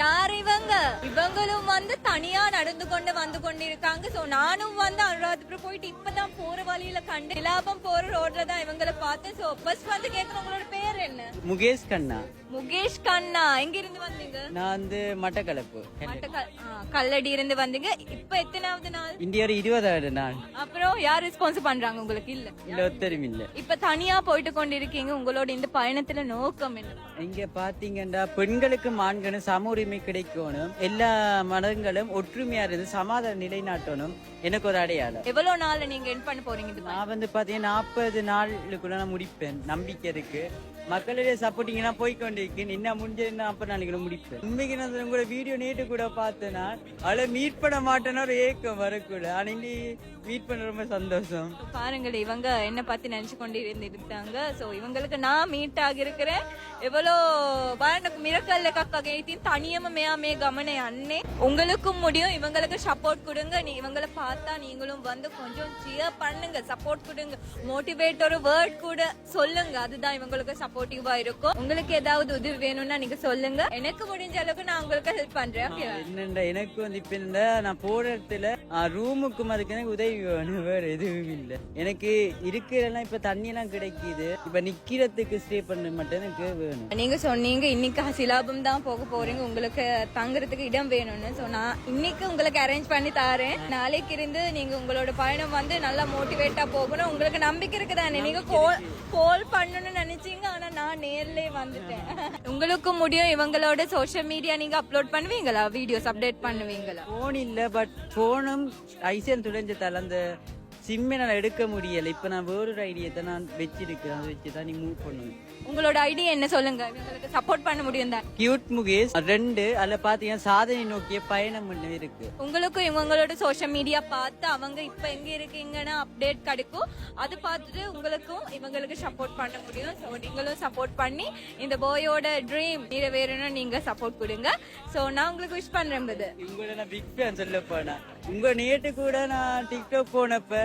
யார் இவங்க? இவங்களும் வந்து தனியா நடந்து கொண்டு வந்து கொண்டிருக்காங்க. சோ நானும் வந்து அனுராதபுரம் போயிட்டு இப்பதான் போற வழியில கண்டு லாபம் போற ரோட்ல தான் இவங்களை பார்த்தேன். சோ ஃபர்ஸ்ட் வந்து கேக்குறேன், உங்களோட பேர் என்ன? முகேஷ் கண்ணா. முகேஷ் கண்ணா, எங்க இருந்து வந்தீங்க? நான் வந்து மட்டக்களப்பு கல்லடி இருந்து வந்தீங்க. இப்ப எத்தனாவது நாள்? இந்தியா 20வது நாள். அப்புறம் யார் ரெஸ்பான்ஸ் பண்றாங்க உங்களுக்கு? இல்ல ஒத்தரும் இல்ல. இப்ப தனியா போயிட்டு கொண்டிருக்கீங்க, உங்களோட இந்த பயணத்துல நோக்கம் என்ன? இங்க பாத்தீங்கன்னா பெண்களுக்கும் ஆண்களும் சம உரிமை கிடைக்கணும், எல்லா மதங்களும் ஒற்றுமையா இருந்து சமாதான நிலைநாட்டணும். எனக்கு ஒரு அடையாளம். எவ்வளவு நாள்ல நீங்க என் பண்ண போறீங்க? நான் வந்து பாத்தீங்கன்னா 40 நாளுக்குள்ள நான் முடிப்பேன். நம்பிக்கை இருக்கு, மக்களுடைய சப்போர்ட்டிங் போய்கொண்டிருக்கேன். என்ன முடிஞ்ச 40 நாளைக்குள்ள முடிப்பேன். உண்மைக்கு நான் உங்களோட வீடியோ நேற்று கூட பார்த்தேன்னா அவளை மீட் பண்ண மாட்டேன்னா ஒரு ஏக்கம் வரக்கூட. ஆனா இன்னி மீட் பண்ண ரொம்ப சந்தோஷம். பாருங்கள், இவங்க என்ன பார்த்து நினைச்சு கொண்டு இருக்காங்க. சோ இவங்களுக்கு நான் மீட் ஆகிருக்கிறேன். எவ்வளோ எனக்கு மிரக்கல்ல கக்கி தனியமா மே கமனே அண்ணே. உங்களுக்கும் முடியும், இவங்களுக்கு சப்போர்ட் கொடுங்க. இவங்களை பார்த்தா நீங்களும் வந்து கொஞ்சம் சியர் பண்ணுங்க, சப்போர்ட் கொடுங்க, மோட்டிவேட் ஒரு வேர்ட் கூட சொல்லுங்க. அதுதான் இவங்களுக்கு சப்போர்ட்டிவா இருக்கும். உங்களுக்கு ஏதாவது உதவி வேணும்னா நீங்க சொல்லுங்க, எனக்கு முடிஞ்ச அளவுக்கு நான் உங்களுக்கு ஹெல்ப் பண்றேன். என்னண்டா எனக்கு வந்து இப்ப இந்த நான் போற இடத்துல ரூமுக்கும் அதுக்கு எனக்கு உதவி வேணும், வேற எதுவும் இல்ல. எனக்கு இருக்கிறதெல்லாம் இப்ப தண்ணி எல்லாம் கிடைக்குது. இப்ப நிக்கிறதுக்கு ஸ்டே பண்ண மட்டும் எனக்கு வேணும். நீங்க சொன்னீங்க இன்னைக்கு சிலாபம் தான் போக போறீங்க, உங்களுக்கு தங்குறதுக்கு இடம் வேணும்னு. சோ நான் இன்னைக்கு உங்களுக்கு அரேஞ்ச் பண்ணி தாரேன். நாளைக்கு இருந்து நீங்க உங்களோட பயணம் வந்து நல்லா மோட்டிவேட்டா போகணும். உங்களுக்கு நம்பிக்கை இருக்குதானே? நீங்க கால் பண்ணணும்னு நினைச்சீங்க, ஆனா நான் நேர்ல வந்துட்டேன். உங்களுக்கு முடியும். இவங்களோட சோசியல் மீடியா நீங்க அப்லோட் பண்ணுவீங்களா? வீடியோஸ் அப்டேட் பண்ணுவீங்களா? போன் இல்ல, பட் போனும் ஐசிஎன் துடைஞ்சதால அந்த சிம்மை நான் எடுக்க முடியல. இப்ப நான் வேறொரு ஐடியா தான் நான் வச்சிருக்கேன், அதை வச்சுதான் நீ மூவ் பண்ணுவேன். உங்களோட ஐடியா என்ன சொல்லுங்க, உங்களுக்கு சப்போர்ட் பண்ண முடியும் தான். கியூட் முகேஷ் 2 அதுல பாத்தீங்கன்னா சாதனை நோக்கிய பயணம் பண்ண இருக்கு. உங்களுக்கும் இவங்களோட சோசியல் மீடியா பார்த்து அவங்க இப்ப எங்க இருக்கீங்கன்னா அப்டேட் கிடைக்கும். அது பார்த்துட்டு உங்களுக்கும் இவங்களுக்கு சப்போர்ட் பண்ண முடியும். ஸோ நீங்களும் சப்போர்ட் பண்ணி இந்த பாயோட ட்ரீம் நிறைவேறணும், நீங்க சப்போர்ட் கொடுங்க. ஸோ நான் உங்களுக்கு விஷ் பண்றேன். உங்களோட நான் பிக் ஃபேன் சொல்ல போனா. உங்க நேட்டு கூட நான் டிக்டாக் போனப்ப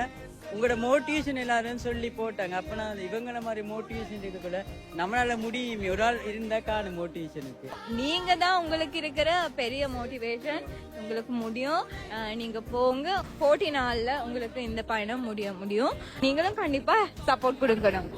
உங்களோட மோட்டிவேஷன் எல்லாரும் சொல்லி போட்டாங்க. அப்ப நான் இவங்கள மாதிரி மோட்டிவேஷன் இருக்கக்குள்ள நம்மளால முடியும், ஒரு ஆள் இருந்தா காணும் மோட்டிவேஷனுக்கு. நீங்க தான் உங்களுக்கு இருக்கிற பெரிய மோட்டிவேஷன். உங்களுக்கு முடியும், நீங்க போங்க. 14 நாள்ல உங்களுக்கு இந்த பயணம் முடியும். நீங்களும் கண்டிப்பா சப்போர்ட் கொடுக்கணும்.